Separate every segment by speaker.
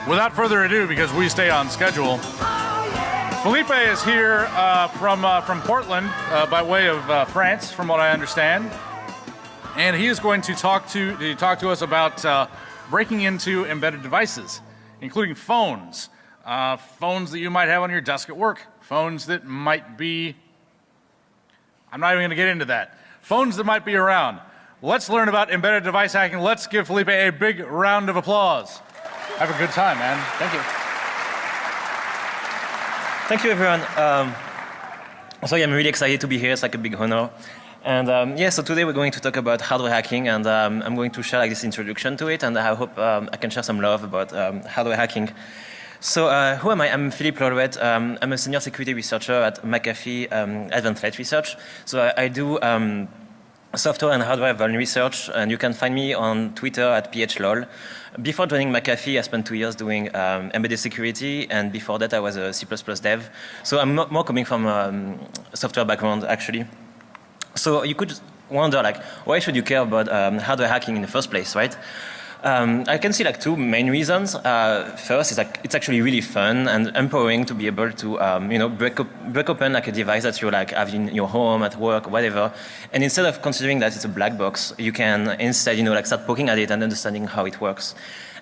Speaker 1: Without further ado, because we stay on schedule, Felipe is here from Portland by way of France, from what I understand, and he is going to talk to us about breaking into embedded devices, including phones, phones that you might have on your desk at work, phones that might be, I'm not even going to get into that, phones that might be around. Let's learn about embedded device hacking. Let's give Felipe a big round of applause. Have a good time, man.
Speaker 2: Thank you. Thank you, everyone. So yeah, I'm really excited to be here. It's like a big honor. And yeah, so today we're going to talk about hardware hacking, and I'm going to share like this introduction to it, and I hope I can share some love about hardware hacking. So who am I? I'm Philippe Lalouette. I'm a senior security researcher at McAfee Advanced Threat Research. So I do software and hardware vuln research, and you can find me on Twitter at phlol. Before joining McAfee, I spent 2 years doing embedded security, and before that I was a C++ dev. So I'm more coming from a software background, actually. So you could wonder, like, why should you care about hardware hacking in the first place, right? I can see like two main reasons. First is like it's actually really fun and empowering to be able to you know, break open like a device that you like have in your home, at work, whatever. And instead of considering that it's a black box, you can instead, you know, like start poking at it and understanding how it works.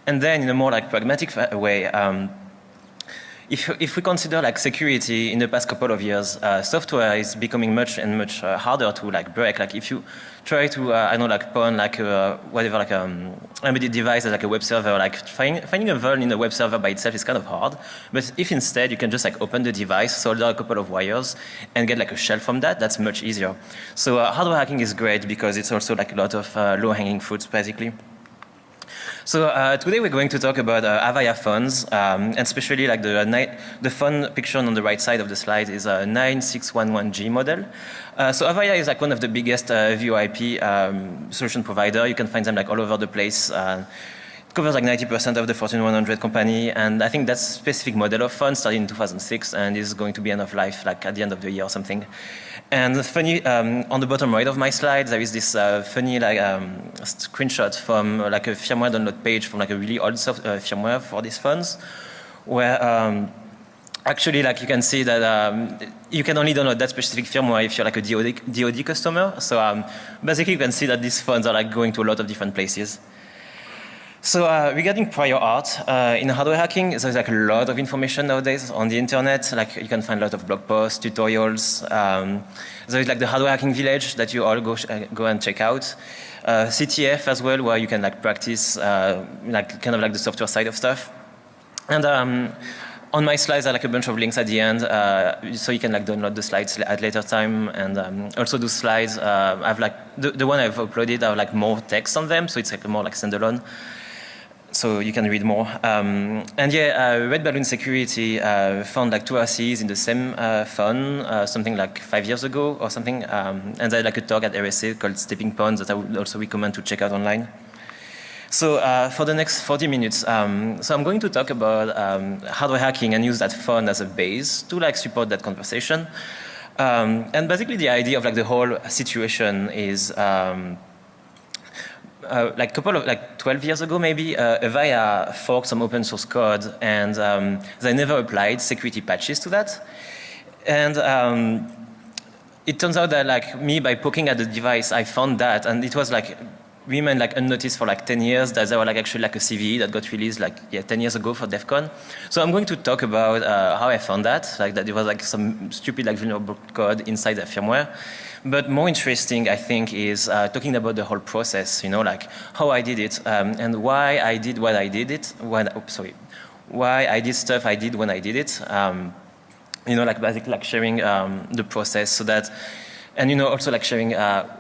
Speaker 2: And then in a more like pragmatic way, if we consider like security in the past couple of years, software is becoming much harder to like break. Like if you try to, I don't know, like pawn like whatever, like embedded device as like a web server, like finding a vuln in a web server by itself is kind of hard. But if instead you can just like open the device, solder a couple of wires, and get like a shell from that, that's much easier. So hardware hacking is great because it's also like a lot of low-hanging fruits, basically. So today we're going to talk about Avaya phones, and especially like the phone picture on the right side of the slide is a 9611G model. So Avaya is like one of the biggest VoIP solution provider. You can find them like all over the place. It covers like 90% of the Fortune 100 company, and I think that specific model of phone started in 2006 and is going to be end of life like at the end of the year or something. And funny, on the bottom right of my slide, there is this funny like screenshot from like a firmware download page from like a really old firmware for these phones, where actually like you can see that you can only download that specific firmware if you're like a DoD customer. So basically you can see that these phones are like going to a lot of different places. So regarding prior art, in hardware hacking, there's like a lot of information nowadays on the internet. Like you can find a lot of blog posts, tutorials. There's like the hardware hacking village that you all go and check out. CTF as well, where you can like practice like kind of like the software side of stuff. And on my slides, I like a bunch of links at the end, so you can like download the slides at later time. And also those slides, I've like the one I've uploaded, I have like more text on them, so it's like more like standalone. So you can read more. And yeah, Red Balloon Security found like two RCs in the same phone, something like 5 years ago or something. And they had like a talk at RSA called Stepping Stones that I would also recommend to check out online. So for the next 40 minutes, so I'm going to talk about hardware hacking and use that phone as a base to like support that conversation. And basically the idea of like the whole situation is like 12 years ago maybe, Avaya forked some open source code, and they never applied security patches to that. And it turns out that like me, by poking at the device, I found that, and it was like remained like unnoticed for like 10 years, that there were like actually like a CVE that got released like 10 years ago for DEF CON. So I'm going to talk about how I found that, like that it was like some stupid like vulnerable code inside the firmware. But more interesting, I think, is talking about the whole process, you know, like how I did it, and why I did what I did it, why I did stuff I did when I did it. You know, like basically like sharing the process, so that, and you know, also like sharing, you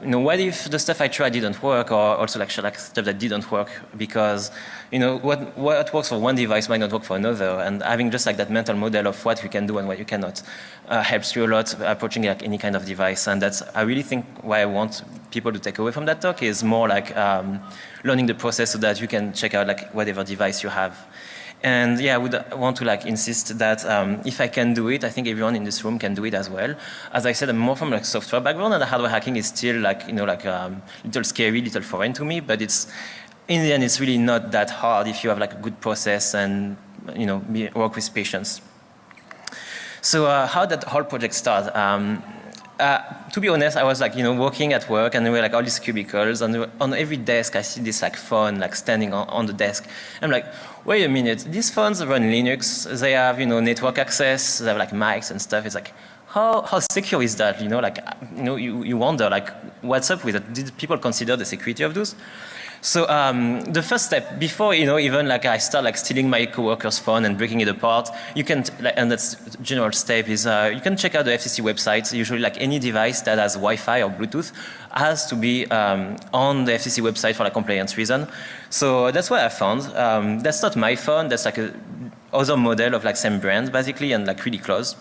Speaker 2: know, what if the stuff I tried didn't work, or also like share like stuff that didn't work, because you know what works for one device might not work for another, and having just like that mental model of what you can do and what you cannot helps you a lot approaching like any kind of device. And that's, I really think, why I want people to take away from that talk is more like learning the process so that you can check out like whatever device you have. And yeah, I would want to like insist that if I can do it, I think everyone in this room can do it as well. As I said, I'm more from like software background, and the hardware hacking is still like, you know, like little scary, little foreign to me, but it's, in the end, it's really not that hard if you have like a good process and work with patience. So how did that whole project start? To be honest, I was working at work, and there were all these cubicles, and on every desk I see this phone standing on the desk. I'm like, wait a minute, these phones run Linux, they have network access, they have mics and stuff. It's like, how secure is that? You wonder what's up with it? Did people consider the security of those? So the first step, before even I start stealing my coworker's phone and breaking it apart, you can, and that's the general step, is you can check out the FCC website. Usually any device that has Wi-Fi or Bluetooth has to be on the FCC website for compliance reason. So that's what I found. That's not my phone. That's a other model of same brand basically, and really close.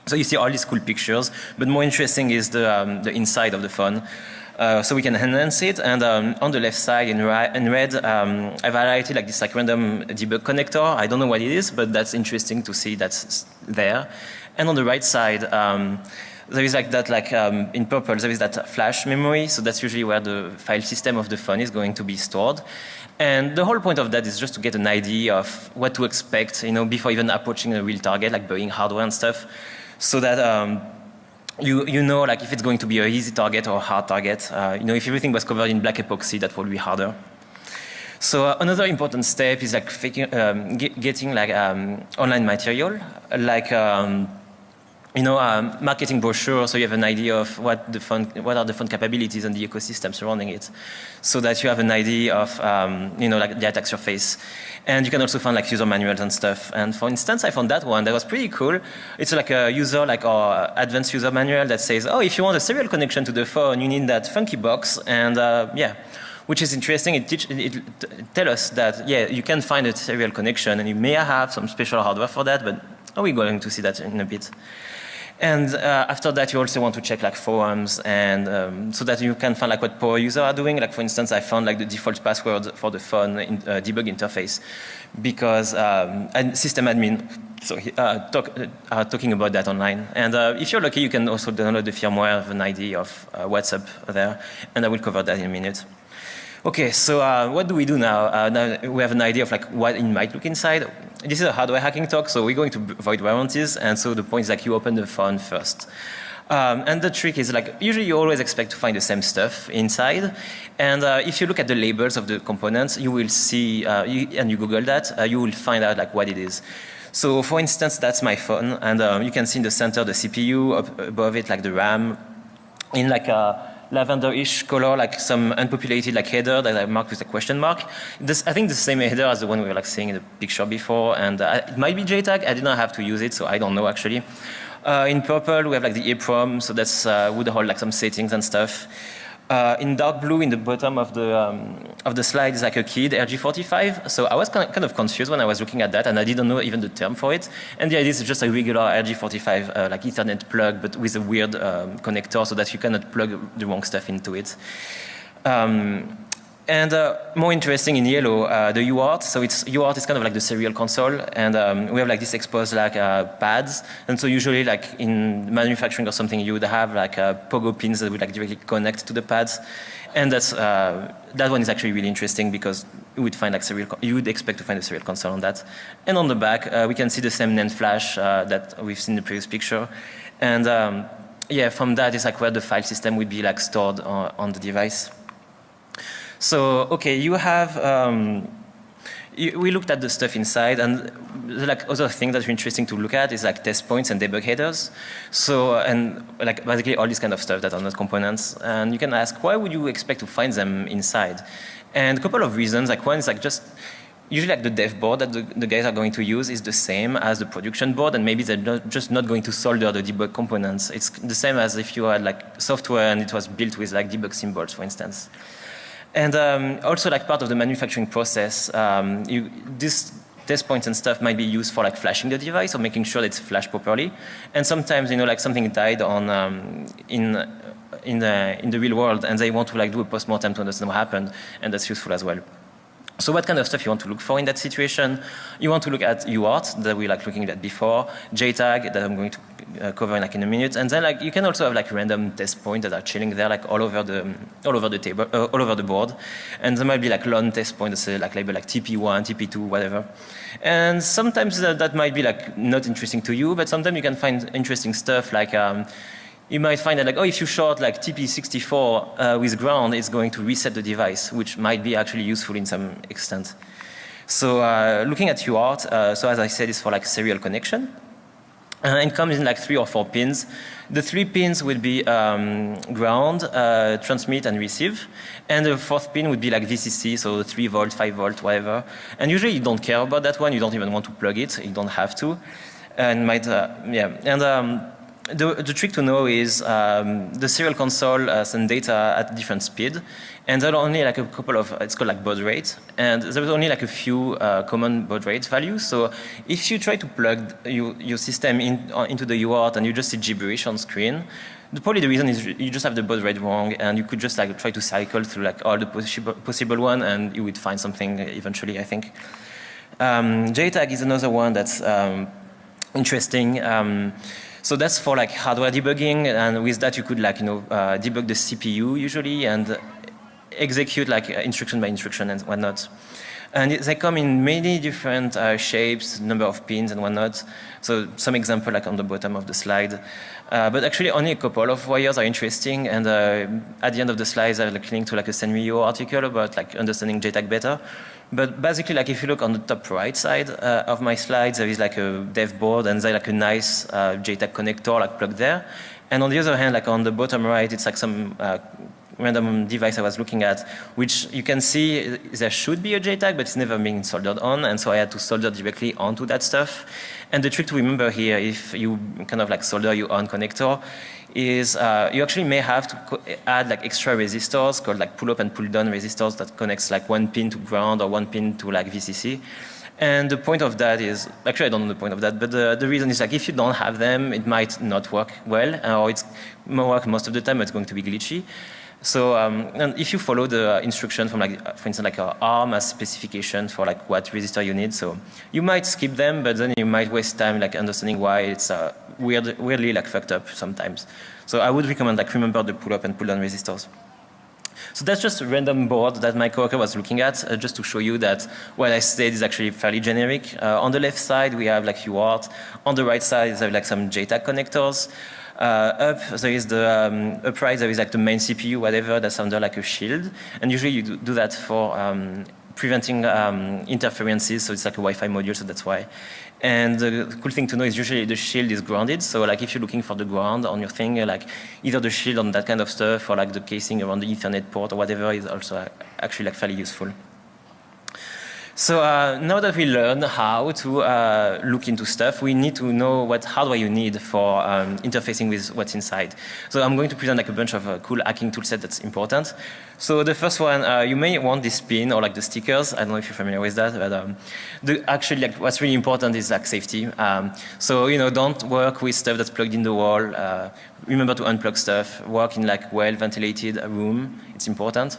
Speaker 2: So you see all these cool pictures, but more interesting is the inside of the phone. So we can enhance it, and on the left side in red, I've highlighted this random debug connector. I don't know what it is, but that's interesting to see that's there. And on the right side, there is that in purple, there is that flash memory. So that's usually where the file system of the phone is going to be stored. And the whole point of that is just to get an idea of what to expect, before even approaching a real target, burying hardware and stuff, so that you know if it's going to be an easy target or a hard target. If everything was covered in black epoxy, that would be harder. So another important step is getting online material, marketing brochure, so you have an idea of what are the phone capabilities and the ecosystem surrounding it, so that you have an idea of the attack surface. And you can also find user manuals and stuff. And for instance, I found that one that was pretty cool. It's a user our advanced user manual that says, oh, if you want a serial connection to the phone, you need that funky box. And which is interesting. It tells us that you can find a serial connection, and you may have some special hardware for that, but we're going to see that in a bit. And after that, you also want to check forums, and so that you can find what power users are doing. For instance, I found the default password for the phone debug interface, because system admin are talking about that online. And if you're lucky, you can also download the firmware of an idea of what's up there, and I will cover that in a minute. Okay, so what do we do now? Now we have an idea of what it might look inside. This is a hardware hacking talk, so we're going to avoid warranties, and so the point is you open the phone first. And the trick is usually you always expect to find the same stuff inside, and if you look at the labels of the components, you will see, and you Google that, you will find out what it is. So for instance, that's my phone, and you can see in the center the CPU, above it the RAM, in a lavender-ish color, some unpopulated header that I marked with a question mark. I think the same header as the one we were seeing in the picture before, and it might be JTAG. I did not have to use it, so I don't know actually. In purple, we have the EEPROM, so that's would hold some settings and stuff. In dark blue, in the bottom of the slide, is a key, the RG45. So I was kind of confused when I was looking at that, and I didn't know even the term for it. And the idea is just a regular RG45, Ethernet plug, but with a weird connector, so that you cannot plug the wrong stuff into it. And more interesting in yellow, the UART. So UART is kind of the serial console, and we have this exposed pads. And so usually in manufacturing or something, you would have pogo pins that would directly connect to the pads. And that's that one is actually really interesting, because you would find you would expect to find a serial console on that. And on the back, we can see the same NAND flash that we've seen in the previous picture. And from that is where the file system would be stored on the device. So, okay, you have, we looked at the stuff inside, and the other thing that's interesting to look at is test points and debug headers. So, and basically all this kind of stuff that are not components. And you can ask, why would you expect to find them inside? And a couple of reasons. One is just, usually the dev board that the guys are going to use is the same as the production board, and maybe they're just not going to solder the debug components. It's the same as if you had software and it was built with debug symbols, for instance. And also part of the manufacturing process, this test points and stuff might be used for flashing the device or making sure that it's flashed properly. And sometimes something died on in the real world, and they want to do a post-mortem to understand what happened, and that's useful as well. So what kind of stuff you want to look for in that situation? You want to look at UART that we looking at before, JTAG that I'm going to cover like in a minute. And then like you can also have like random test points that are chilling there like all over the table, all over the board. And there might be like lone test points that like label like TP1, TP2, whatever. And sometimes that might be like not interesting to you, but sometimes you can find interesting stuff like you might find that like, oh, if you short like TP64 with ground, it's going to reset the device, which might be actually useful in some extent. So looking at UART, so as I said, it's for like serial connection. And it comes in like 3 or 4 pins. The 3 pins would be ground, transmit, and receive. And the 4th pin would be like VCC, so 3 volt, 5 volt, whatever. And usually you don't care about that one. You don't even want to plug it. You don't have to. And might, yeah. And the trick to know is the serial console sends data at different speed, and there are only like a couple of, it's called like baud rate, and there's only like a few common baud rate values. So if you try to plug your system into the UART and you just see gibberish on screen, probably the reason is you just have the baud rate wrong, and you could just like try to cycle through like all the possible one, and you would find something eventually, I think. JTAG is another one that's interesting. So that's for like hardware debugging, and with that you could like debug the CPU usually and execute like instruction by instruction and whatnot. And they come in many different shapes, number of pins and whatnot. So some example like on the bottom of the slide. But actually only a couple of wires are interesting, and at the end of the slides I have like link to like a Senrio article about like understanding JTAG better. But basically, like if you look on the top right side of my slides, there is like a dev board, and there's like a nice JTAG connector like plugged there. And on the other hand, like on the bottom right, it's like some random device I was looking at, which you can see there should be a JTAG, but it's never been soldered on, and so I had to solder directly onto that stuff. And the trick to remember here, if you kind of like solder your own connector, is you actually may have to add like extra resistors called like pull up and pull down resistors that connects like 1 pin to ground or 1 pin to like VCC. And the point of that is, actually I don't know the point of that, but the reason is like if you don't have them, it might not work well, or it's work most of the time, it's going to be glitchy. So and if you follow the instruction from like, for instance, like a ARM as specification for like what resistor you need, so you might skip them, but then you might waste time like understanding why it's weirdly like fucked up sometimes. So I would recommend like remember the pull up and pull down resistors. So that's just a random board that my coworker was looking at, just to show you that what I said is actually fairly generic. On the left side we have like UART. On the right side there are like some JTAG connectors. Up there is the upright, there is like the main CPU, whatever, that's under like a shield, and usually you do that for preventing interferences, so it's like a Wi-Fi module, so that's why. And the cool thing to know is usually the shield is grounded, so like if you're looking for the ground on your thing, like either the shield on that kind of stuff or like the casing around the Ethernet port or whatever is also actually like fairly useful. So now that we learn how to look into stuff, we need to know what hardware you need for interfacing with what's inside. So I'm going to present like a bunch of cool hacking toolset that's important. So the first one, you may want this pin or like the stickers. I don't know if you're familiar with that, but actually like what's really important is like safety. So don't work with stuff that's plugged in the wall. Remember to unplug stuff. Work in like well-ventilated room. It's important.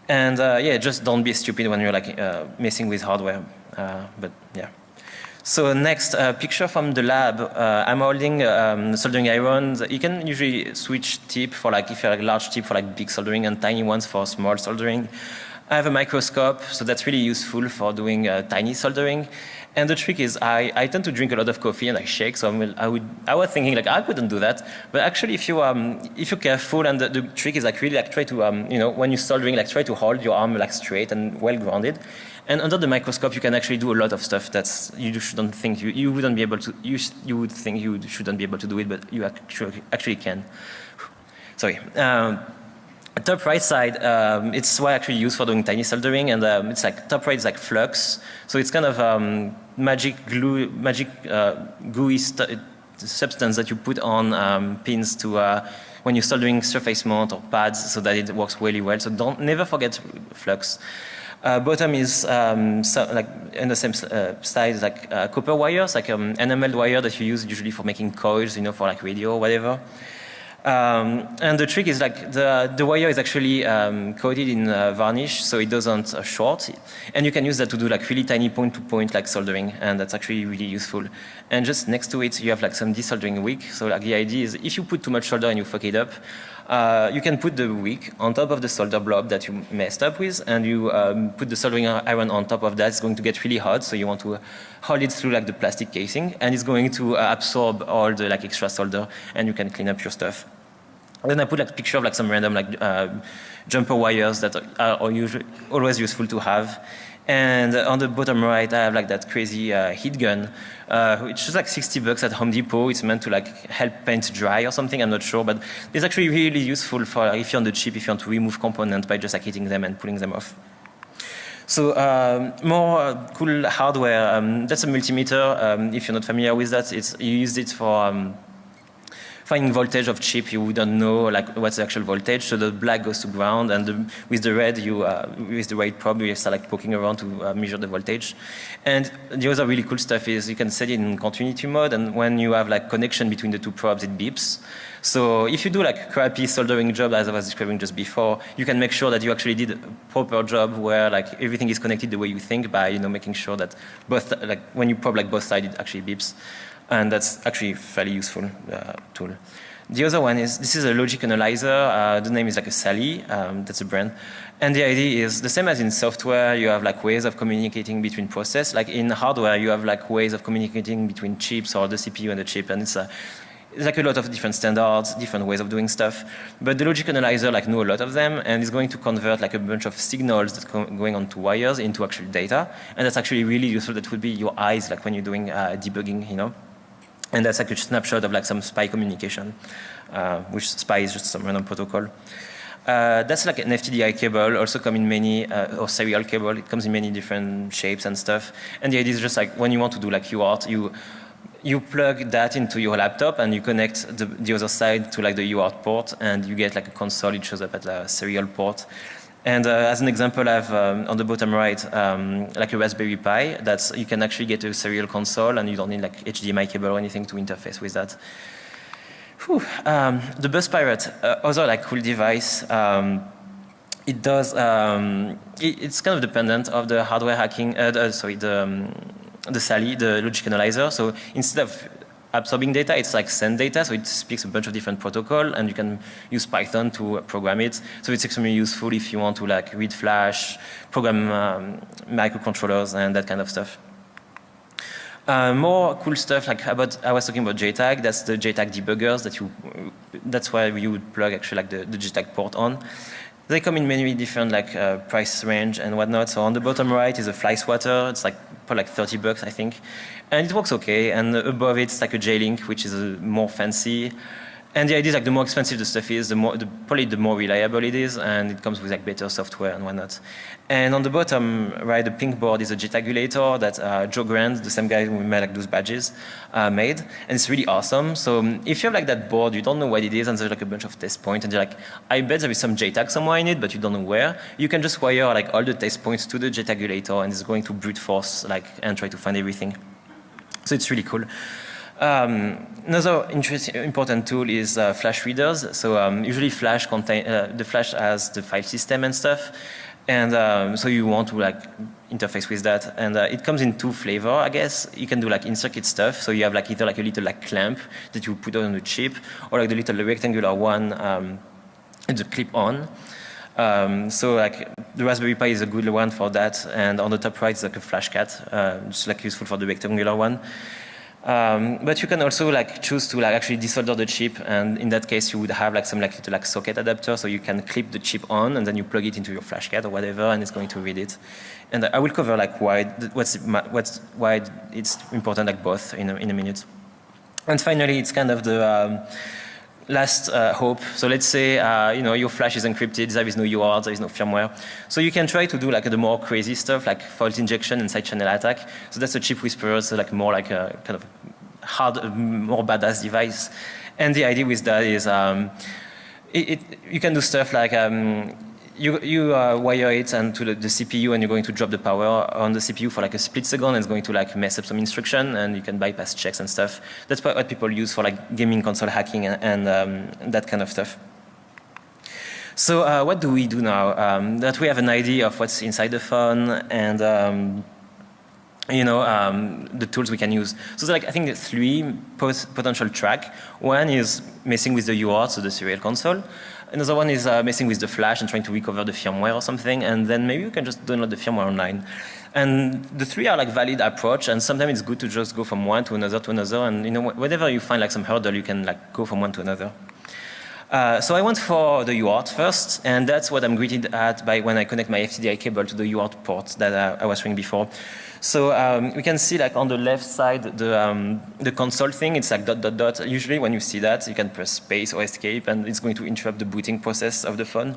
Speaker 2: And yeah, just don't be stupid when you're like messing with hardware. But yeah. So next, picture from the lab. I'm holding soldering irons. You can usually switch tip for like if you're like large tip for like big soldering and tiny ones for small soldering. I have a microscope, so that's really useful for doing tiny soldering. And the trick is I tend to drink a lot of coffee and I shake, so I was thinking like I couldn't do that. But actually if you're careful, and the trick is like really like try to when you're soldering, like try to hold your arm like straight and well grounded. And under the microscope you can actually do a lot of stuff that's you shouldn't think you wouldn't be able to, you would think you shouldn't be able to do it, but you actually can. Sorry. Top right side, it's what I actually use for doing tiny soldering, and it's like top right is like flux, so it's kind of magic gooey substance that you put on pins to when you're soldering surface mount or pads, so that it works really well. So never forget flux. Bottom is like in the same size like copper wires, like enameled wire that you use usually for making coils, for like radio or whatever. And the trick is like the wire is actually coated in varnish, so it doesn't short. And you can use that to do like really tiny point-to-point like soldering, and that's actually really useful. And just next to it, you have like some desoldering wick. So like the idea is if you put too much solder and you fuck it up, you can put the wick on top of the solder blob that you messed up with, and you put the soldering iron on top of that. It's going to get really hot, so you want to hold it through like the plastic casing, and it's going to absorb all the like extra solder, and you can clean up your stuff. And then I put like a picture of like some random like jumper wires that are usually always useful to have. And on the bottom right, I have like that crazy heat gun, which is like $60 at Home Depot. It's meant to like help paint dry or something, I'm not sure, but it's actually really useful for if you're on the chip, if you want to remove components by just like hitting them and pulling them off. So more cool hardware, that's a multimeter. If you're not familiar with that, you use it for finding voltage of chip. You don't know like what's the actual voltage, so the black goes to ground, and with the red, with the right probe, you start like poking around to measure the voltage. And the other really cool stuff is you can set it in continuity mode, and when you have like connection between the two probes, it beeps. So if you do like a crappy soldering job, as I was describing just before, you can make sure that you actually did a proper job where like everything is connected the way you think by making sure that both like when you probe like both sides, it actually beeps. And that's actually a fairly useful tool. The other one is, this is a logic analyzer. The name is like a Sally, that's a brand. And the idea is the same as in software, you have like ways of communicating between process. Like in hardware, you have like ways of communicating between chips or the CPU and the chip. And it's like a lot of different standards, different ways of doing stuff. But the logic analyzer like know a lot of them, and is going to convert like a bunch of signals that's going onto wires into actual data. And that's actually really useful. That would be your eyes, like when you're doing debugging, And that's like a snapshot of like some SPI communication, which SPI is just some random protocol. That's like an FTDI cable, also come in many, or serial cable, it comes in many different shapes and stuff. And the idea is just like when you want to do like UART, you plug that into your laptop and you connect the other side to like the UART port, and you get like a console, it shows up at a serial port. And as an example, I have on the bottom right, like a Raspberry Pi, you can actually get a serial console, and you don't need like HDMI cable or anything to interface with that. The Bus Pirate, other like cool device. It does, it's kind of dependent of the hardware hacking, the Sally, the logic analyzer. So instead of absorbing data, it's like send data, so it speaks a bunch of different protocol, and you can use Python to program it. So it's extremely useful if you want to like read Flash, program microcontrollers, and that kind of stuff. More cool stuff like I was talking about JTAG. That's the JTAG debuggers that's why you would plug actually like the JTAG port on. They come in many different like price range and whatnot. So on the bottom right is a fly swatter. It's like for like $30, I think, and it works okay. And above it's like a J-Link, which is more fancy. And the idea is like the more expensive the stuff is, probably the more reliable it is, and it comes with like better software and whatnot. And on the bottom right, the pink board is a JTAGulator that Joe Grant, the same guy who made like those badges, made, and it's really awesome. So if you have like that board, you don't know what it is, and there's like a bunch of test points, and you're like, I bet there is some JTAG somewhere in it, but you don't know where. You can just wire like all the test points to the JTAGulator, and it's going to brute force like and try to find everything. So it's really cool. Another important tool is Flash readers. So usually Flash the Flash has the file system and stuff, and so you want to like interface with that. And it comes in two flavors, I guess. You can do like in-circuit stuff. So you have like either like a little like clamp that you put on the chip, or like the little rectangular one, it's a clip-on. So like the Raspberry Pi is a good one for that, and on the top right is like a FlashCat, just like useful for the rectangular one. But you can also like choose to like actually desolder the chip, and in that case you would have like some like little like socket adapter, so you can clip the chip on and then you plug it into your FlashCat or whatever, and it's going to read it. And I will cover like why it's important like both in a minute. And finally, it's kind of the last hope. So let's say your Flash is encrypted, there is no UART, there is no firmware. So you can try to do like the more crazy stuff like fault injection and side channel attack. So that's a chip whisperer, so like more like a kind of hard, more badass device. And the idea with that is you can do stuff like you wire it and to the CPU, and you're going to drop the power on the CPU for like a split second, and it's going to like mess up some instruction, and you can bypass checks and stuff. That's what people use for like gaming console hacking and that kind of stuff. So what do we do now? That we have an idea of what's inside the phone and the tools we can use. So there's like, I think 3 potential tracks. One is messing with the UART, so the serial console. Another one is messing with the flash and trying to recover the firmware or something. And then maybe you can just download the firmware online. And the 3 are like valid approach. And sometimes it's good to just go from one to another to another. And whenever you find like some hurdle, you can like go from one to another. So I went for the UART first, and that's what I'm greeted at by when I connect my FTDI cable to the UART port that I was showing before. So we can see like on the left side the console thing. It's like ... Usually when you see that, you can press space or escape, and it's going to interrupt the booting process of the phone.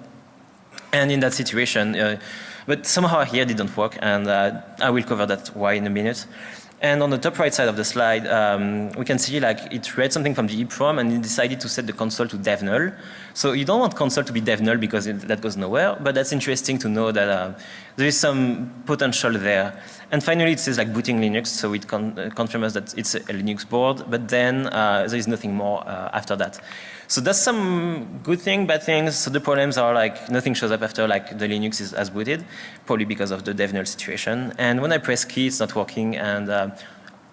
Speaker 2: And in that situation, but somehow here it didn't work, and I will cover that why in a minute. And on the top right side of the slide, we can see like it read something from the EEPROM, and it decided to set the console to dev null. So you don't want console to be dev null because that goes nowhere, but that's interesting to know that there is some potential there. And finally, it says like booting Linux, so it confirms that it's a Linux board, but then there is nothing more after that. So that's some good thing, bad things. So the problems are like nothing shows up after like the Linux has booted, probably because of the dev null situation. And when I press key, it's not working, and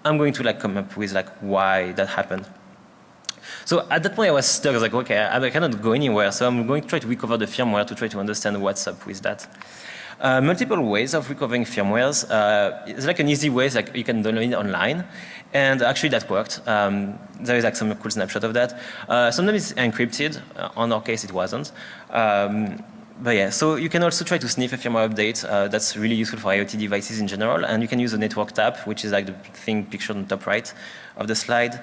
Speaker 2: I'm going to like come up with like why that happened. So at that point I was stuck. I was like, okay, I cannot go anywhere, so I'm going to try to recover the firmware to try to understand what's up with that. Multiple ways of recovering firmwares. It's like an easy way, like you can download it online, and actually that worked. There is like some cool snapshot of that. Sometimes it's encrypted. On our case, it wasn't. But yeah, so you can also try to sniff a firmware update. That's really useful for IoT devices in general, and you can use the network tab, which is like the thing pictured on the top right of the slide.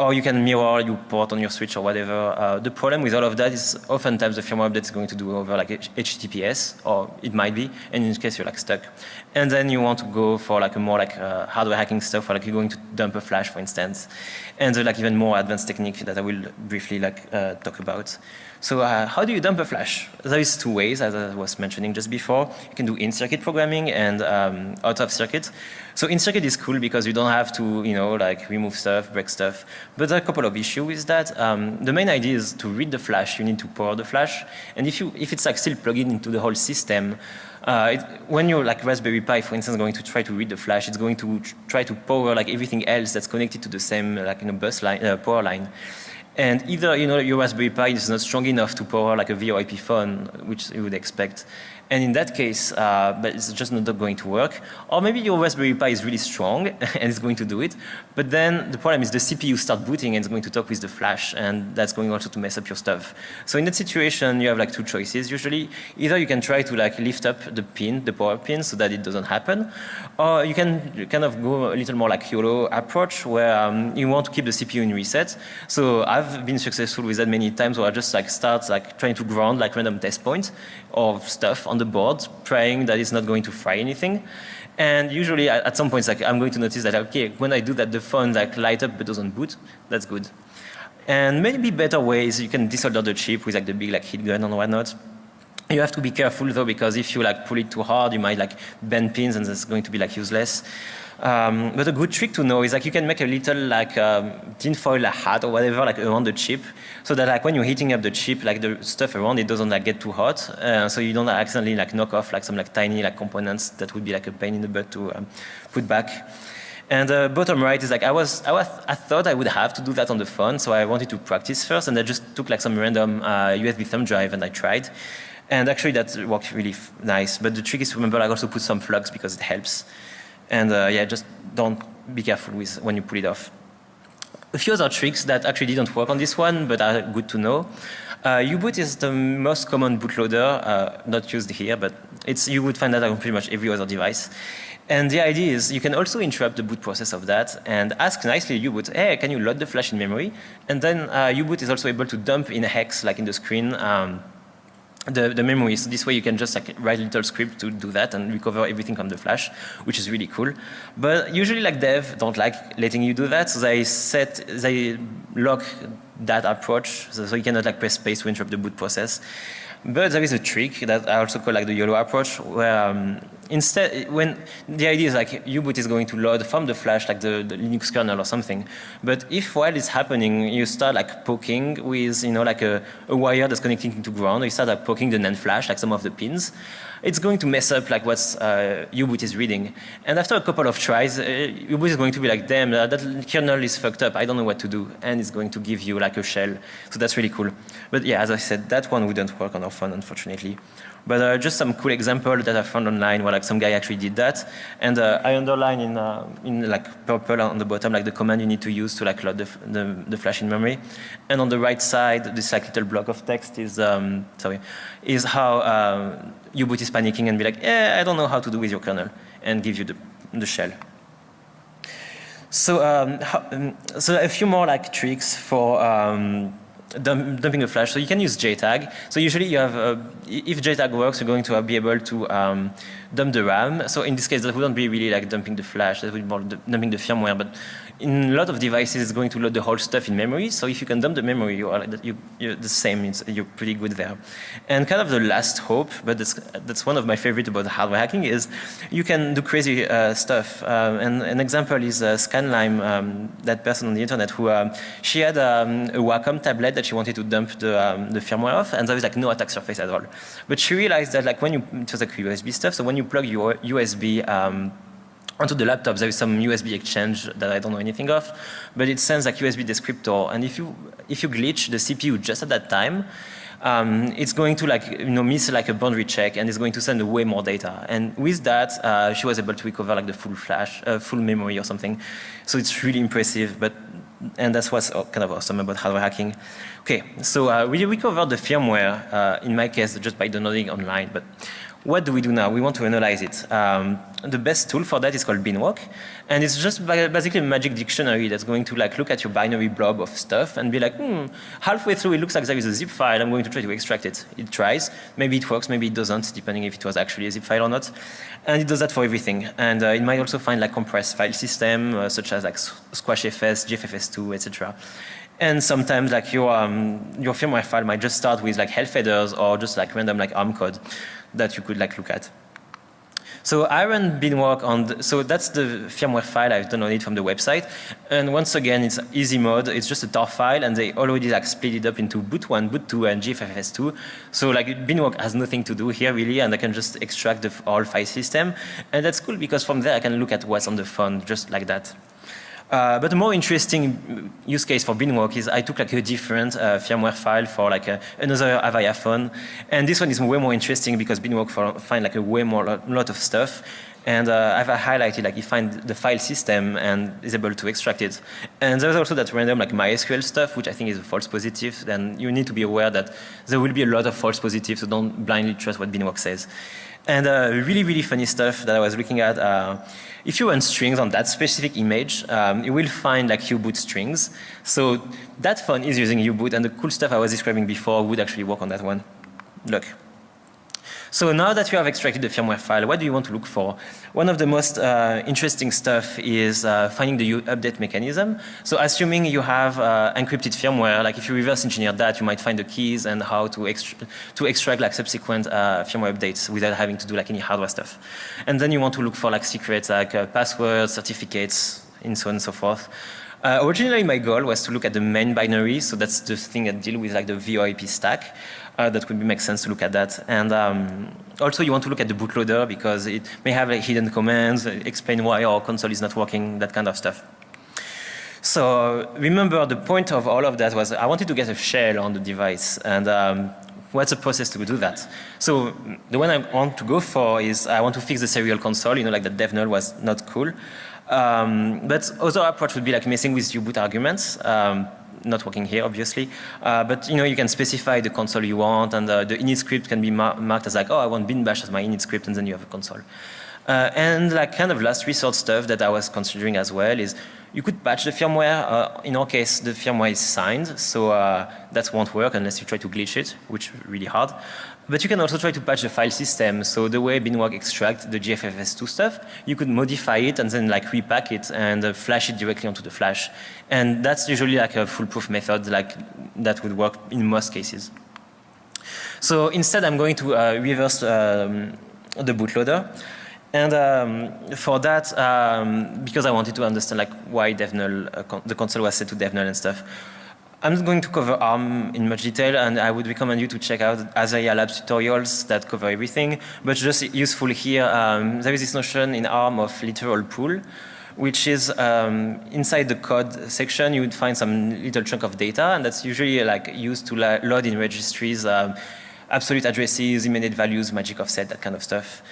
Speaker 2: Or you can mirror your port on your switch or whatever. The problem with all of that is oftentimes the firmware update is going to do over like HTTPS, or it might be, and in this case you're like stuck. And then you want to go for like a more like hardware hacking stuff, or like you're going to dump a flash, for instance. And there's like even more advanced technique that I will briefly like talk about. So how do you dump a flash? There is 2 ways, as I was mentioning just before. You can do in-circuit programming and out of circuit. So in-circuit is cool because you don't have to, like remove stuff, break stuff. But there are a couple of issues with that. The main idea is to read the flash, you need to power the flash. And if it's like still plugged into the whole system, when you're like Raspberry Pi, for instance, going to try to read the flash, it's going to try to power like everything else that's connected to the same like bus line, power line. And either your Raspberry Pi is not strong enough to power like a VoIP phone, which you would expect. And in that case, but it's just not going to work. Or maybe your Raspberry Pi is really strong and it's going to do it. But then the problem is the CPU start booting and it's going to talk with the flash, and that's going also to mess up your stuff. So in that situation, you have like 2 choices usually. Either you can try to like lift up the pin, the power pin, so that it doesn't happen. Or you can kind of go a little more like YOLO approach, where you want to keep the CPU in reset. So I've been successful with that many times, where I just like start like trying to ground like random test points or stuff on the board, praying that it's not going to fry anything. And usually at some points, like I'm going to notice that, okay, when I do that, the phone like light up but doesn't boot. That's good. And maybe better ways, you can desolder the chip with like the big like heat gun and whatnot. You have to be careful though, because if you like pull it too hard, you might like bend pins, and that's going to be like useless. But a good trick to know is like you can make a little like tinfoil hat or whatever like around the chip, so that like when you're heating up the chip, like the stuff around it doesn't like get too hot, so you don't accidentally like knock off like some like tiny like components that would be like a pain in the butt to put back. And bottom right is like I thought I would have to do that on the phone, so I wanted to practice first, and I just took like some random USB thumb drive and I tried. And actually that worked really nice. But the trick is to remember like also put some flux because it helps. And yeah, just don't be careful with when you pull it off. A few other tricks that actually didn't work on this one, but are good to know. U-boot is the most common bootloader, not used here, but you would find that on pretty much every other device. And the idea is you can also interrupt the boot process of that and ask nicely U-boot, hey, can you load the flash in memory? And then U-boot is also able to dump in a hex, like in the screen, the memory. So this way you can just like write a little script to do that and recover everything from the flash, which is really cool. But usually like dev don't like letting you do that, so they lock that approach, so you cannot like press space to interrupt the boot process. But there is a trick that I also call like the YOLO approach, where instead, when the idea is like U-boot is going to load from the flash, like the Linux kernel or something. But if while it's happening, you start like poking with, like a wire that's connecting to ground, or you start like poking the NAND flash, like some of the pins, it's going to mess up like what's U-boot is reading. And after a couple of tries, U-boot is going to be like, damn, that kernel is fucked up, I don't know what to do. And it's going to give you like a shell. So that's really cool. But yeah, as I said, that one wouldn't work on our phone, unfortunately. But just some cool example that I found online where like some guy actually did that. And I underline in like purple on the bottom like the command you need to use to like load the flash in memory. And on the right side, this like little block of text is how U-boot is panicking and be like, I don't know how to do with your kernel, and give you the shell. So so a few more like tricks for dumping a flash. So you can use JTAG. So usually you have, if JTAG works, you're going to be able to dump the RAM. So in this case, that wouldn't be really like dumping the flash, that would be more dumping the firmware. But in a lot of devices, it's going to load the whole stuff in memory. So if you can dump the memory, you're the same. You're pretty good there. And kind of the last hope, but that's one of my favorite about hardware hacking, is you can do crazy stuff. And an example is Scanlime, that person on the internet who she had a Wacom tablet that she wanted to dump the firmware off, and there was like no attack surface at all. But she realized that like it was like USB stuff. So when you plug your USB onto the laptop, there is some USB exchange that I don't know anything of, but it sends like USB descriptor, and if you glitch the CPU just at that time, it's going to like miss like a boundary check, and it's going to send way more data. And with that, she was able to recover like the full flash, full memory or something. So it's really impressive. And that's what's kind of awesome about hardware hacking. Okay, so we recovered the firmware in my case just by downloading online. But what do we do now? We want to analyze it. The best tool for that is called binwalk, and it's just basically a magic dictionary that's going to like look at your binary blob of stuff and be like, halfway through it looks like there is a zip file. I'm going to try to extract it. It tries. Maybe it works. Maybe it doesn't, depending if it was actually a zip file or not. And it does that for everything. And it might also find like compressed file system, such as like squashfs, gffs2, etc. And sometimes like your firmware file might just start with like health headers or just like random like ARM code that you could like look at. So I run binwalk on, so that's the firmware file I've downloaded from the website. And once again, it's easy mode. It's just a tar file, and they already like split it up into boot 1, boot 2, and gffs2. So like binwalk has nothing to do here really, and I can just extract the whole file system. And that's cool because from there I can look at what's on the phone just like that. But a more interesting use case for binwalk is I took like a different firmware file for like another Avaya phone, and this one is way more interesting because binwalk find like a lot of stuff, and I've highlighted like you find the file system and is able to extract it. And there's also that random like MySQL stuff, which I think is a false positive. Then you need to be aware that there will be a lot of false positives, so don't blindly trust what binwalk says. And really, really funny stuff that I was looking at. If you run strings on that specific image, you will find like U-boot strings. So that phone is using U-boot, and the cool stuff I was describing before would actually work on that one. Look. So now that you have extracted the firmware file, what do you want to look for? One of the most interesting stuff is finding the update mechanism. So assuming you have encrypted firmware, like if you reverse engineer that, you might find the keys and how to extract like subsequent firmware updates without having to do like any hardware stuff. And then you want to look for like secrets, like passwords, certificates, and so on and so forth. Originally, my goal was to look at the main binary, so that's the thing that deals with like the VoIP stack. That would make sense to look at that. And also you want to look at the bootloader because it may have like hidden commands, explain why our console is not working, that kind of stuff. So remember the point of all of that was I wanted to get a shell on the device, and what's the process to do that? So the one I want to go for is I want to fix the serial console, like the dev null was not cool. But other approach would be like messing with U-boot arguments. Not working here, obviously, but you can specify the console you want, and the init script can be marked as like, oh, I want bin bash as my init script, and then you have a console. And like kind of last resort stuff that I was considering as well is you could patch the firmware. In our case, the firmware is signed, so that won't work unless you try to glitch it, which is really hard. But you can also try to patch the file system. So the way binwalk extracts the gffs2 stuff, you could modify it and then like repack it and flash it directly onto the flash. And that's usually like a foolproof method, like that would work in most cases. So instead, I'm going to reverse the bootloader. And for that, because I wanted to understand like why devnull, the console was set to devnull and stuff, I'm not going to cover ARM in much detail, and I would recommend you to check out other erlaubt tutorials that cover everything. But just useful here, there is this notion in ARM of literal pool, which is inside the code section you would find some little chunk of data, and that's usually like used to load in registries absolute addresses, immediate values, magic offset, that kind of stuff.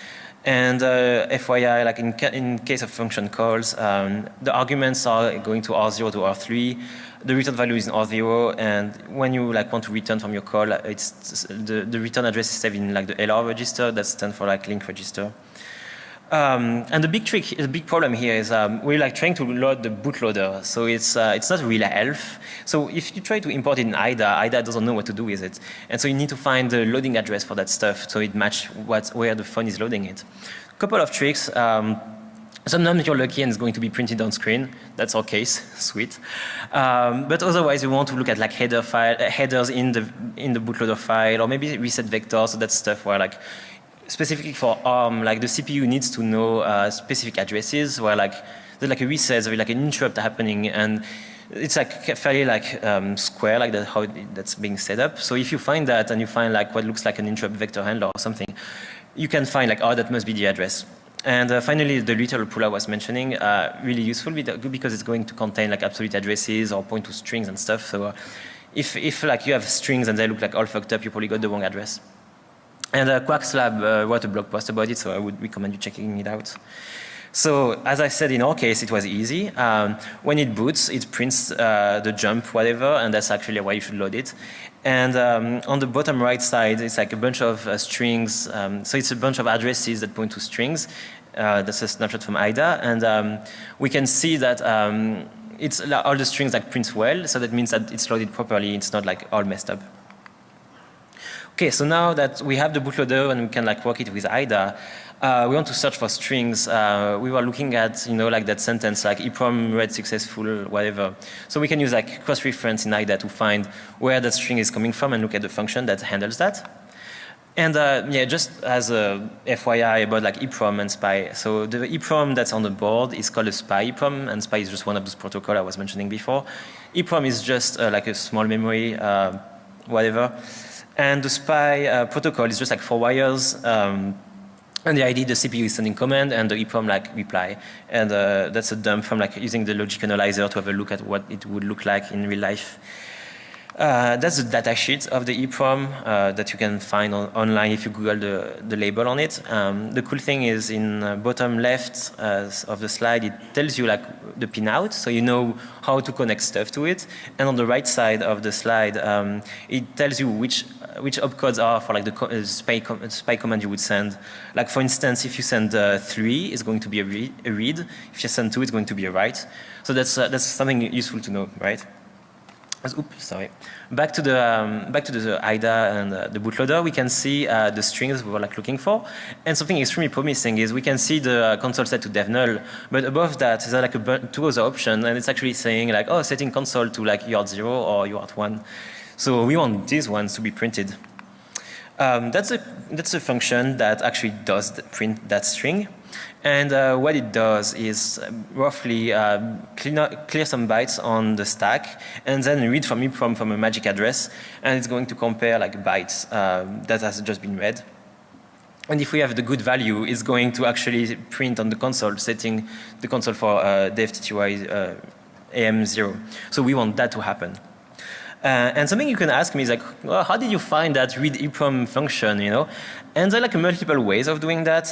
Speaker 2: And FYI, like in case of function calls, the arguments are going to R0 to R3. The return value is in R0, and when you like want to return from your call, it's the return address is saved in like the LR register. That stands for like link register. And the big problem here is we're like trying to load the bootloader, so it's not really ELF. So if you try to import it in IDA doesn't know what to do with it, and so you need to find the loading address for that stuff so it matches where the phone is loading it. Couple of tricks. Sometimes you're lucky and it's going to be printed on screen. That's our case, sweet. But otherwise, you want to look at like headers in the bootloader file, or maybe reset vectors. So that's stuff where like specifically for ARM, like the CPU needs to know specific addresses where like there's like a reset, there's like an interrupt happening, and it's like fairly like square, like that, how that's being set up. So if you find that and you find like what looks like an interrupt vector handler or something, you can find like, oh, that must be the address. And finally, the literal pool I was mentioning, really useful because it's going to contain like absolute addresses or point to strings and stuff. So if like you have strings and they look like all fucked up, you probably got the wrong address. And Quackslab wrote a blog post about it, so I would recommend you checking it out. So as I said, in our case, it was easy. When it boots, it prints the jump, whatever, and that's actually why you should load it. And on the bottom right side, it's like a bunch of strings. So it's a bunch of addresses that point to strings. That's a snapshot from IDA. And we can see that it's all the strings like prints well. So that means that it's loaded properly. It's not like all messed up. Okay, so now that we have the bootloader and we can like work it with IDA, we want to search for strings. We were looking at, like that sentence, like EEPROM read successful, whatever. So we can use like cross-reference in IDA to find where that string is coming from and look at the function that handles that. And yeah, just as a FYI about like EEPROM and SPI. So the EEPROM that's on the board is called a SPI EEPROM, and SPI is just one of those protocols I was mentioning before. EEPROM is just like a small memory, whatever. And the SPI protocol is just like 4 wires. And the ID, the CPU is sending command, and the EEPROM like reply. And that's a dump from like using the logic analyzer to have a look at what it would look like in real life. That's the data sheet of the EEPROM that you can find online if you Google the label on it. The cool thing is in bottom left of the slide, it tells you like the pinout, so you know how to connect stuff to it. And on the right side of the slide, it tells you which opcodes are for like the SPI command you would send. Like for instance, if you send 3, it's going to be a read. If you send 2, it's going to be a write. So that's something useful to know, right? Oops, sorry. Back to the IDA and the bootloader, we can see the strings we were like looking for. And something extremely promising is we can see the console set to devnull, but above that there's like 2 other options, and it's actually saying like, oh, setting console to like UART 0 or UART 1. So we want these ones to be printed. That's a function that actually does print that string. And what it does is roughly clear some bytes on the stack and then read from EEPROM from a magic address, and it's going to compare like bytes that has just been read. And if we have the good value, it's going to actually print on the console, setting the console for DFTTY AM0. So we want that to happen. And something you can ask me is like, well, how did you find that read EEPROM function, And there are like multiple ways of doing that.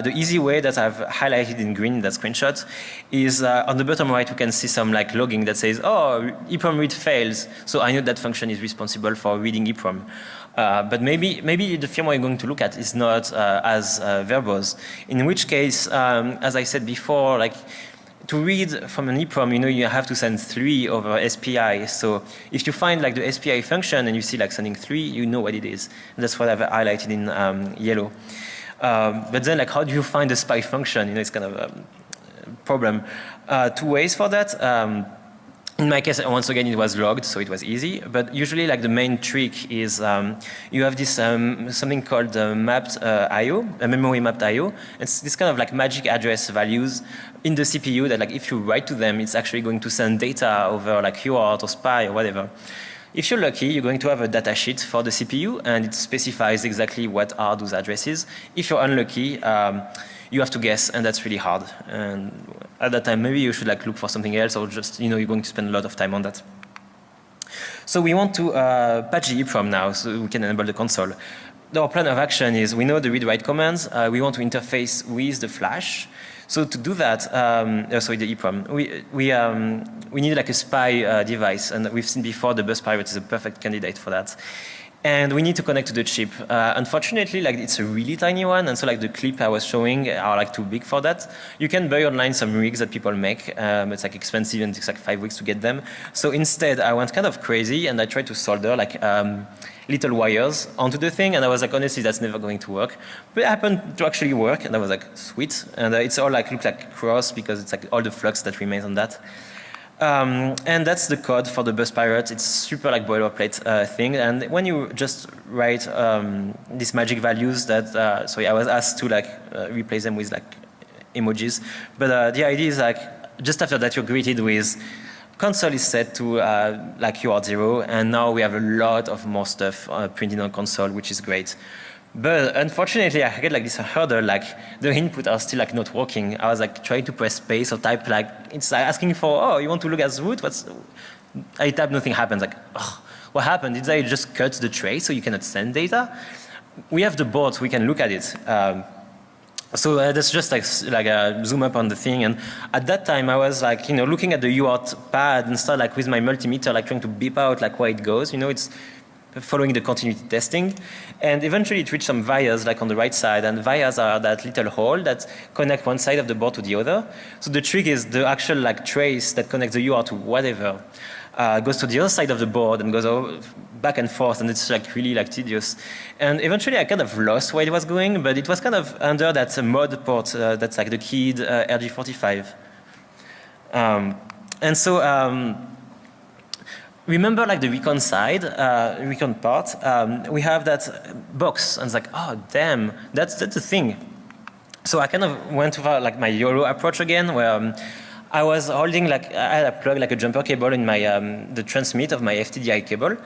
Speaker 2: The easy way that I've highlighted in green in that screenshot is on the bottom right, we can see some like logging that says, oh, EEPROM read fails. So I know that function is responsible for reading EEPROM. But maybe the firmware you're going to look at is not as verbose. In which case, as I said before, like, to read from an EEPROM, you have to send 3 over SPI. So if you find like the SPI function and you see like sending 3, you know what it is. And that's what I've highlighted in yellow. But then like, how do you find the SPI function? It's kind of a problem. 2 ways for that. In my case, once again, it was logged, so it was easy. But usually, like the main trick is you have this something called mapped I/O, a memory mapped I/O. It's this kind of like magic address values in the CPU that, like, if you write to them, it's actually going to send data over like UART or SPI or whatever. If you're lucky, you're going to have a data sheet for the CPU, and it specifies exactly what are those addresses. If you're unlucky, you have to guess, and that's really hard. And at that time, maybe you should like look for something else, or just, you know, you're going to spend a lot of time on that. So we want to patch the EEPROM now, so we can enable the console. Our plan of action is we know the read-write commands. We want to interface with the flash. So to do that, sorry, the EEPROM, we need like a SPI device, and we've seen before the bus pirate is a perfect candidate for that. And we need to connect to the chip. Unfortunately, like it's a really tiny one, and so like the clip I was showing are like too big for that. You can buy online some rigs that people make. It's like expensive, and it takes like 5 weeks to get them. So instead, I went kind of crazy, and I tried to solder like little wires onto the thing, and I was like, honestly, that's never going to work. But it happened to actually work, and I was like, sweet. And it's all like look like cross because it's like all the flux that remains on that. And that's the code for the bus pirate. It's super like boilerplate thing. And when you just write these magic values that, sorry, I was asked to like replace them with like emojis. But the idea is like just after that you're greeted with console is set to like UART 0, and now we have a lot of more stuff printed on console, which is great. But unfortunately, I get like this hurdle, like the input are still like not working. I was like trying to press space or type like, it's like asking for, oh, you want to look at root? I type, nothing happens. Like, oh, what happened? Did I just cut the tray so you cannot send data? We have the board, so we can look at it. So that's just like a zoom up on the thing. And at that time, I was like, you know, looking at the UART pad and stuff like with my multimeter, like trying to beep out like where it goes. You know, it's following the continuity testing, and eventually it reached some vias like on the right side, and vias are that little hole that connect one side of the board to the other. So the trick is the actual like trace that connects the UART to whatever goes to the other side of the board and goes back and forth, and it's like really like tedious. And eventually I kind of lost where it was going, but it was kind of under that mod port that's like the keyed RG45. And so remember like the recon side, recon part, we have that box, and it's like, oh damn, that's the thing. So I kind of went over like my YOLO approach again, where I was holding like, I had a plug like a jumper cable in my, the transmit of my FTDI cable.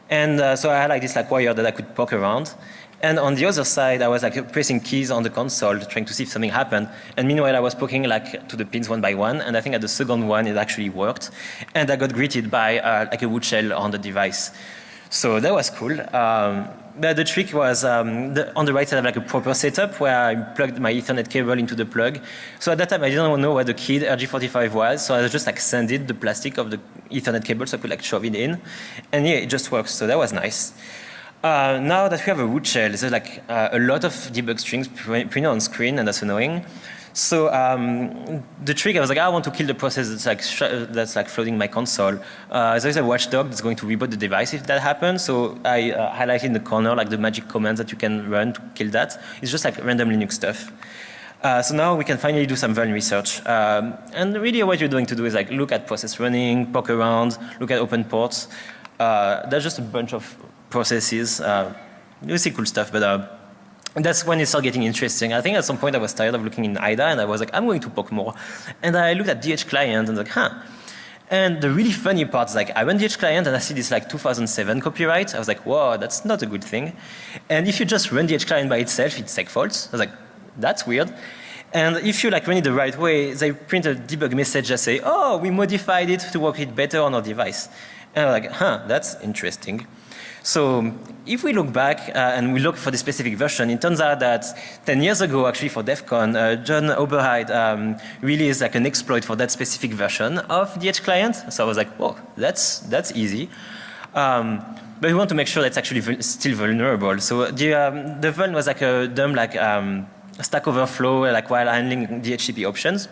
Speaker 2: And so I had like this like wire that I could poke around. And on the other side, I was like pressing keys on the console, trying to see if something happened. And meanwhile, I was poking like to the pins one by one. And I think at the second one, it actually worked. And I got greeted by like a wood shell on the device. So that was cool. The trick was on the right side, I have like a proper setup where I plugged my Ethernet cable into the plug. So at that time, I didn't know where the keyed RG45 was. So I just like sanded the plastic of the Ethernet cable so I could like shove it in. And yeah, it just works. So that was nice. Now that we have a root shell, there's like a lot of debug strings printed on screen, and that's annoying. So the trick, I was like, I want to kill the process that's like flooding my console. There's a watchdog that's going to reboot the device if that happens. So I highlighted in the corner like the magic commands that you can run to kill that. It's just like random Linux stuff. So now we can finally do some vuln research. And really what you're going to do is like look at process running, poke around, look at open ports. That's just a bunch of processes. You see cool stuff, but that's when it started getting interesting. I think at some point I was tired of looking in IDA, and I was like, I'm going to poke more. And I looked at DH client and like, huh. And the really funny part is like, I run DH client and I see this like 2007 copyright. I was like, whoa, that's not a good thing. And if you just run DH client by itself, it's seg faults. I was like, that's weird. And if you like run it the right way, they print a debug message that say, oh, we modified it to work it better on our device. And I was like, huh, that's interesting. So if we look back and we look for the specific version, it turns out that 10 years ago, actually for DEF CON, John Oberheide released like an exploit for that specific version of DH client. So I was like, whoa, that's easy. But we want to make sure that's actually still vulnerable. So the vuln was like a dumb like Stack Overflow, like while handling DHCP options.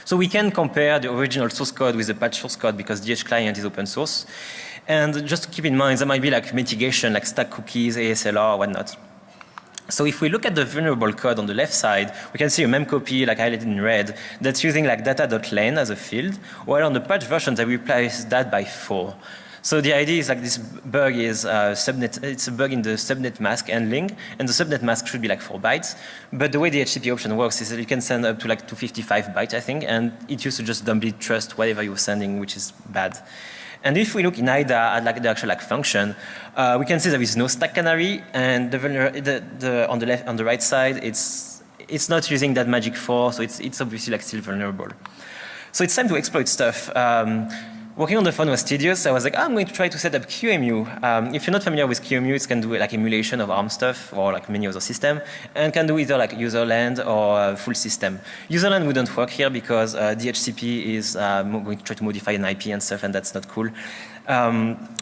Speaker 2: So we can compare the original source code with the patch source code because DH client is open source. And just to keep in mind, there might be like mitigation, like stack cookies, ASLR, or whatnot. So if we look at the vulnerable code on the left side, we can see a memcopy like highlighted in red that's using like data.len as a field, while on the patch versions I replace that by 4. So the idea is like this bug is subnet. It's a bug in the subnet mask handling, and the subnet mask should be like 4 bytes. But the way the HTTP option works is that you can send up to like 255 bytes, I think, and it used to just dumbly trust whatever you're sending, which is bad. And if we look in IDA at like the actual like function, we can see there is no stack canary, and on the right side, it's not using that magic 4, so it's obviously like still vulnerable. So it's time to exploit stuff. Working on the phone was tedious. I was like, I'm going to try to set up QEMU. If you're not familiar with QEMU, it can do like emulation of ARM stuff or like many other systems, and can do either like userland or full system. Userland wouldn't work here because DHCP is going to try to modify an IP and stuff, and that's not cool.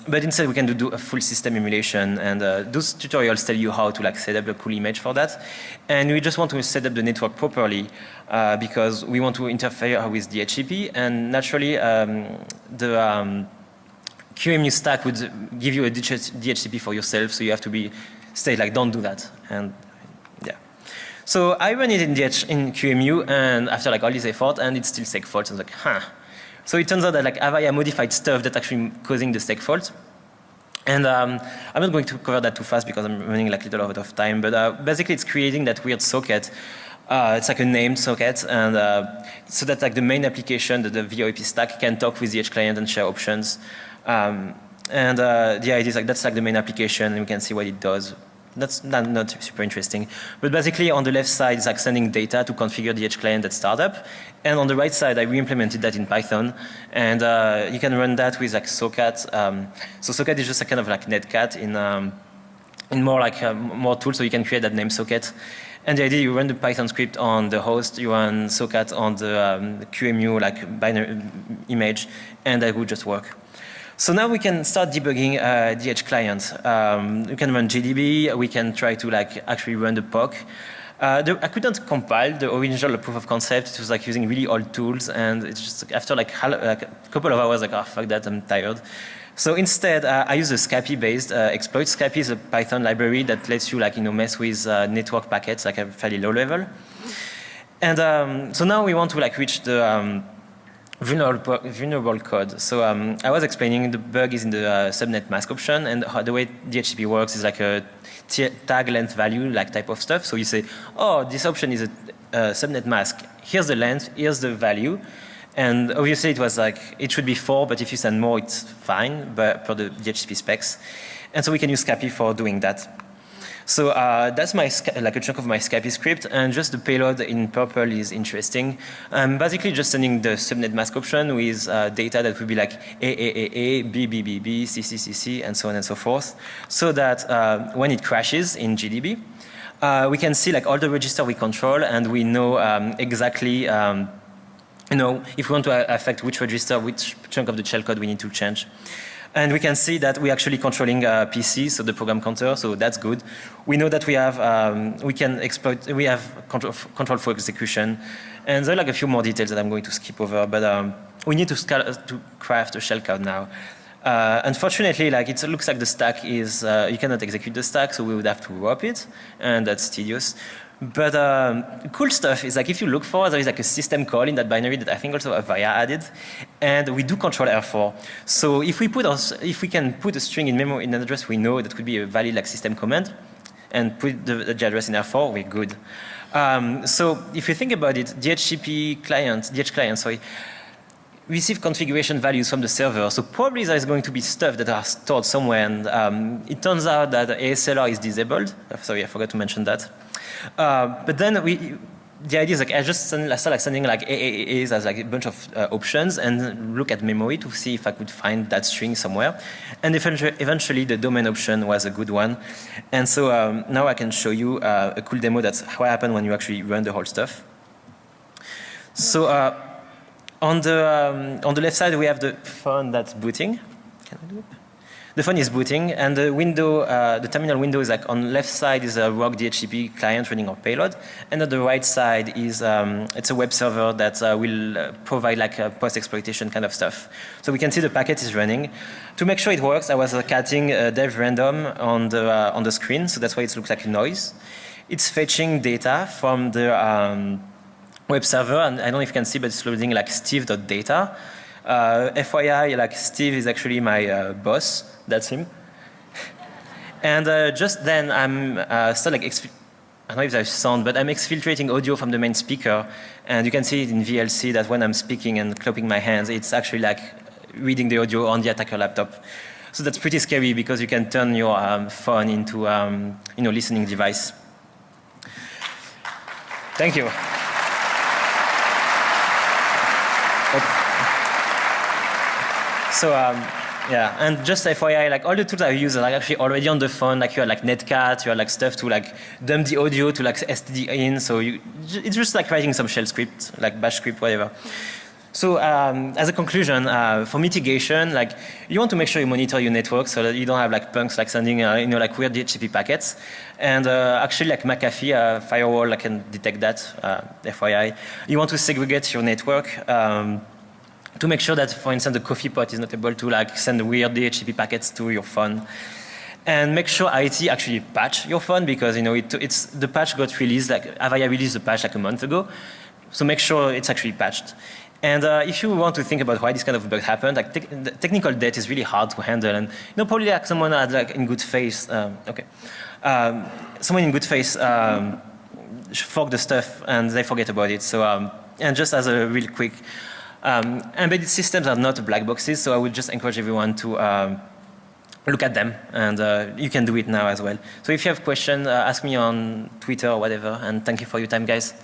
Speaker 2: But instead, we can do a full system emulation, and those tutorials tell you how to like set up a cool image for that. And we just want to set up the network properly because we want to interfere with DHCP, and naturally, the QEMU stack would give you a DHCP for yourself, so you have to stay like, don't do that. And yeah. So I ran it in QEMU, and after like all this effort, and it's still seg fault. I was like, huh. So it turns out that like Avaya modified stuff that's actually causing the seg fault. And I'm not going to cover that too fast because I'm running like a little out of time, but basically it's creating that weird socket. It's like a named socket, and so that like the main application, the VoIP stack, can talk with the edge client and share options. And the idea is like that's like the main application, and we can see what it does. That's not super interesting. But basically on the left side is like sending data to configure the edge client at startup. And on the right side, I re-implemented that in Python. And you can run that with like socat. So socat is just a kind of like netcat in more like more tools, so you can create that name socket. And the idea, you run the Python script on the host, you run socat on the QEMU like binary image, and that would just work. So now we can start debugging the edge client. We can run GDB. We can try to like actually run the POC. I couldn't compile the original proof of concept. It was like using really old tools, and it's just after like a couple of hours, like, oh fuck that, I'm tired. So instead, I use a Scapy-based exploit. Scapy is a Python library that lets you like mess with network packets like a fairly low level. And so now we want to like reach the vulnerable code. So I was explaining the bug is in the subnet mask option, and the way DHCP works is like a tag length value like type of stuff. So you say, oh, this option is a subnet mask. Here's the length, here's the value. And obviously it was like, it should be 4, but if you send more, it's fine, but for the DHCP specs. And so we can use Scapy for doing that. So that's like a chunk of my Scapy script, and just the payload in purple is interesting. Basically just sending the subnet mask option with data that would be like A, B, B, B, B, C, C, C, C, and so on and so forth, so that when it crashes in GDB, we can see like all the register we control, and we know exactly if we want to affect which register, which chunk of the shellcode we need to change. And we can see that we're actually controlling PC, so the program counter, so that's good. We know that we have, we have control for execution. And there are like a few more details that I'm going to skip over, but we need to craft a shellcode now. Unfortunately, like it looks like the stack is, you cannot execute the stack, so we would have to wrap it, and that's tedious. But cool stuff is like if you look for, there is like a system call in that binary that I think also Avaya added, and we do control R4. So if we can put a string in memory in an address we know that could be a valid like system command, and put the address in R4, we're good. So if you think about it, DH client, receive configuration values from the server. So probably there is going to be stuff that are stored somewhere, and it turns out that ASLR is disabled. Sorry, I forgot to mention that. But then the idea is like I start sending like AAAs as like a bunch of options and look at memory to see if I could find that string somewhere. And eventually the domain option was a good one. And so now I can show you a cool demo that's what happened when you actually run the whole stuff. So on the left side we have the phone that's booting. Can I do it? The phone is booting, and the window, the terminal window is like on the left side is a ROG DHCP client running our payload, and on the right side is it's a web server that will provide like a post-exploitation kind of stuff. So we can see the packet is running. To make sure it works, I was catting dev random on the screen, so that's why it looks like a noise. it's fetching data from the web server, and I don't know if you can see, but it's loading like steve.data. FYI, like Steve is actually my boss. That's him. And just then, I'm still like I don't know if there's sound, but I'm exfiltrating audio from the main speaker, and you can see it in VLC that when I'm speaking and clapping my hands, it's actually like reading the audio on the attacker laptop. So that's pretty scary because you can turn your phone into listening device. Thank you. So yeah, and just FYI, like all the tools I use are like actually already on the phone. Like you have like Netcat, you have like stuff to like dump the audio to like STD in. So it's just like writing some shell script, like bash script, whatever. So as a conclusion, for mitigation, like you want to make sure you monitor your network so that you don't have like punks like sending like weird DHCP packets. And actually like McAfee firewall can detect that, FYI. You want to segregate your network to make sure that, for instance, the coffee pot is not able to like send weird DHCP packets to your phone. And make sure IT actually patch your phone because the patch got released, like Avaya released the patch like a month ago. So make sure it's actually patched. And if you want to think about why this kind of bug happened, like technical debt is really hard to handle, and probably like someone had like in good faith, someone in good faith forked the stuff and they forget about it. So and just as a real quick, embedded systems are not black boxes, so I would just encourage everyone to look at them, and you can do it now as well. So if you have questions, ask me on Twitter or whatever, and thank you for your time, guys.